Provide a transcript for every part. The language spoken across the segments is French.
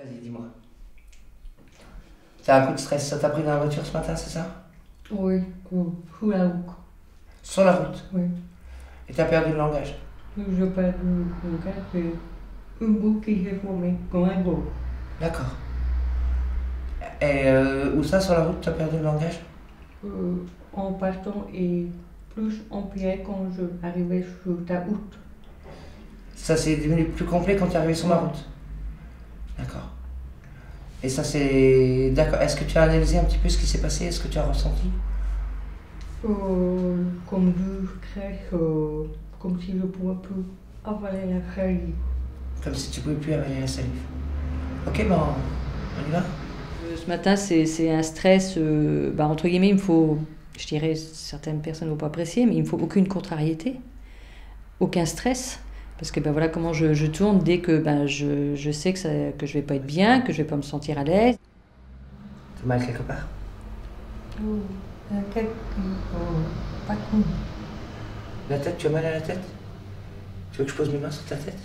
Vas-y, dis-moi. T'as un coup de stress, ça t'a pris dans la voiture ce matin, c'est ça? Oui, sous la route. Sur la route? Oui. Et t'as perdu le langage? Je perds le langage, c'est un bout qui s'est formé comme un gros. D'accord. Et où ça, sur la route, t'as perdu le langage? En passant et plus en pied quand je arrivais sur ta route. Ça c'est devenu plus complet quand t'es arrivé sur ma route? D'accord. Et ça c'est... D'accord. Est-ce que tu as analysé un petit peu ce qui s'est passé? Est-ce que tu as ressenti? Comme du stress, comme si je ne pouvais plus avaler la salive. Comme si tu pouvais plus avaler la salive. Ok, ben on y va? Ce matin, c'est un stress, entre guillemets, il me faut, je dirais, certaines personnes ne vont pas apprécier, mais il ne me faut aucune contrariété, aucun stress. Parce que voilà comment je tourne dès que je sais que je ne vais pas être bien, que je ne vais pas me sentir à l'aise. T'as mal quelque part? La tête qui pas cool. La tête, tu as mal à la tête? Tu veux que je pose mes mains sur ta tête?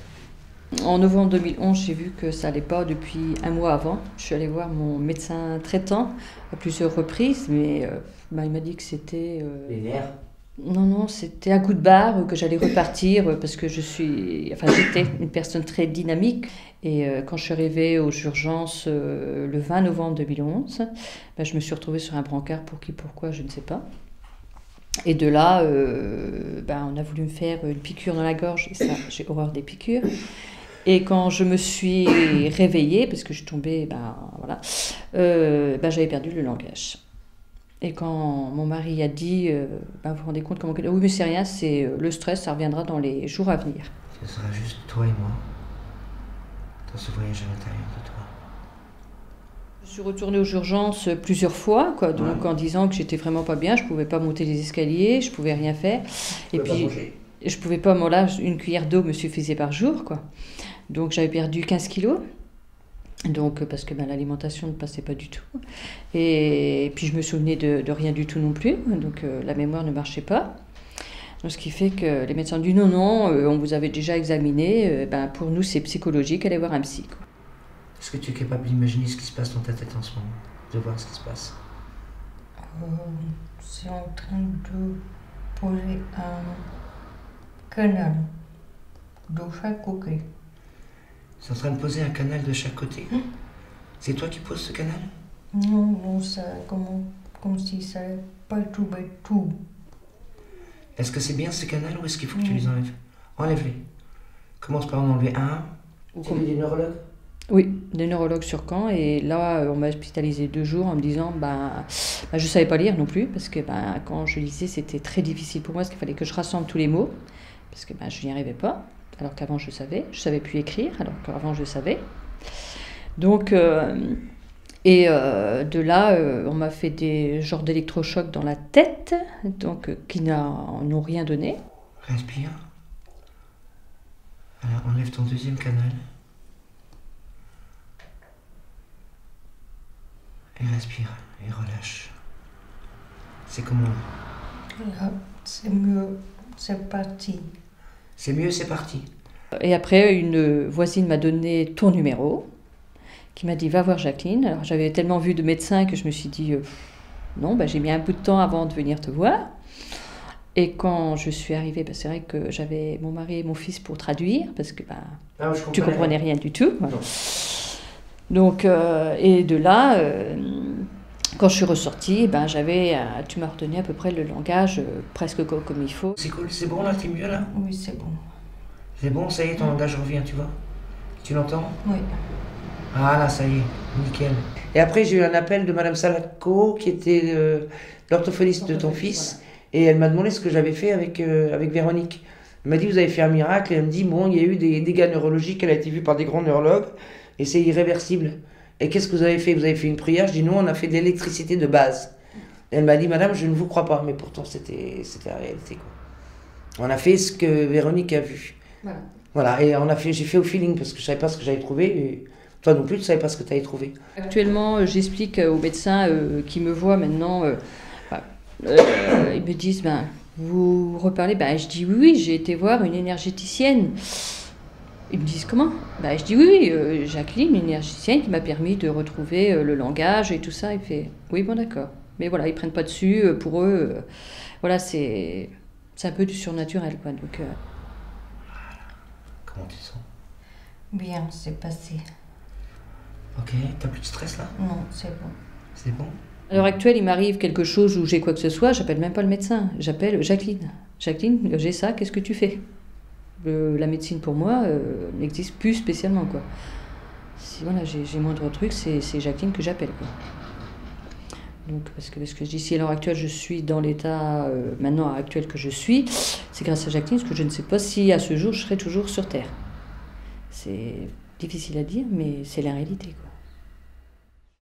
En novembre 2011, j'ai vu que ça allait pas depuis un mois avant. Je suis allée voir mon médecin traitant à plusieurs reprises, mais il m'a dit que c'était... Les nerfs? Non, c'était un coup de barre, que j'allais repartir parce que j'étais une personne très dynamique. Et quand je suis arrivée aux urgences le 20 novembre 2011, je me suis retrouvée sur un brancard, pour qui, pourquoi, je ne sais pas. Et de là, on a voulu me faire une piqûre dans la gorge, et ça, j'ai horreur des piqûres. Et quand je me suis réveillée, parce que je suis tombée, j'avais perdu le langage. Et quand mon mari a dit, vous vous rendez compte comment... Oui, mais c'est rien, c'est le stress, ça reviendra dans les jours à venir. Ce sera juste toi et moi, dans ce voyage à l'intérieur de toi. Je suis retournée aux urgences plusieurs fois, donc en disant que j'étais vraiment pas bien, je pouvais pas monter les escaliers, je pouvais rien faire. Et puis, je pouvais pas, une cuillère d'eau me suffisait par jour, Donc j'avais perdu 15 kilos. Donc, parce que l'alimentation ne passait pas du tout. Et puis, je me souvenais de rien du tout non plus. Donc, la mémoire ne marchait pas. Donc, ce qui fait que les médecins ont dit non, on vous avait déjà examiné. Pour nous, c'est psychologique, allez voir un psy. Est-ce que tu es capable d'imaginer ce qui se passe dans ta tête en ce moment? De voir ce qui se passe? C'est en train de poser un canal de chaque côté. C'est en train de poser un canal de chaque côté. C'est toi qui poses ce canal? Non, ça comme si ça n'allait pas tout. Est-ce que c'est bien ce canal ou est-ce qu'il faut que tu les enlèves? Enlève-les. Commence par en enlever un. Tu as vu des neurologues? Oui, des neurologues sur Caen. Et là, on m'a hospitalisé 2 jours en me disant je ne savais pas lire non plus. Parce que quand je lisais, c'était très difficile pour moi. Parce qu'il fallait que je rassemble tous les mots. Parce que je n'y arrivais pas. Alors qu'avant je savais plus écrire, alors qu'avant je savais. Donc, de là, on m'a fait des genres d'électrochocs dans la tête, donc qui n'ont rien donné. Respire. Alors enlève ton deuxième canal. Et respire, et relâche. C'est comment? Là, c'est mieux, c'est parti. C'est mieux, c'est parti. Et après, une voisine m'a donné ton numéro, qui m'a dit va voir Jacqueline. Alors j'avais tellement vu de médecins que je me suis dit non, j'ai mis un bout de temps avant de venir te voir. Et quand je suis arrivée, c'est vrai que j'avais mon mari et mon fils pour traduire, parce que tu comprenais rien du tout. Non. Donc, et de là, quand je suis ressortie, tu m'as retenu à peu près le langage presque comme il faut. C'est cool, c'est bon là, t'es mieux là? Oui, c'est bon. C'est bon, ça y est, ton langage revient, tu vois? Tu l'entends? Oui. Ah là, ça y est, nickel. Et après, j'ai eu un appel de Madame Salako, qui était l'orthophoniste de ton fils, et elle m'a demandé ce que j'avais fait avec Véronique. Elle m'a dit, vous avez fait un miracle, et elle me dit, bon, il y a eu des dégâts neurologiques, elle a été vue par des grands neurologues, et c'est irréversible. Et qu'est-ce que vous avez fait? Vous avez fait une prière? Je dis, non, on a fait de l'électricité de base. Et elle m'a dit, madame, je ne vous crois pas, mais pourtant, c'était la réalité, On a fait ce que Véronique a vu. Voilà, et j'ai fait au feeling, parce que je ne savais pas ce que j'avais trouvé, et toi non plus, tu ne savais pas ce que tu avais trouvé. Actuellement, j'explique aux médecins qui me voient maintenant, ils me disent, vous reparlez? Je dis oui, j'ai été voir une énergéticienne. Ils me disent comment? Bah, je dis oui, oui, Jacqueline, une énergéticienne qui m'a permis de retrouver le langage et tout ça. Il fait oui, bon, d'accord. Mais voilà, ils prennent pas dessus. Pour eux, voilà, c'est un peu du surnaturel, quoi. Donc, Comment tu te sens? Bien, c'est passé. Ok, t'as plus de stress là? Non, c'est bon. C'est bon? à l'heure actuelle, il m'arrive quelque chose où j'ai quoi que ce soit, j'appelle même pas le médecin, j'appelle Jacqueline. Jacqueline, j'ai ça, qu'est-ce que tu fais? La médecine pour moi n'existe plus spécialement, quoi. Si voilà, j'ai moindre truc, c'est Jacqueline que j'appelle, quoi. Donc, parce que je dis, si à l'heure actuelle je suis dans l'état maintenant actuel que je suis, c'est grâce à Jacqueline, parce que je ne sais pas si à ce jour je serai toujours sur Terre. C'est difficile à dire, mais c'est la réalité, quoi.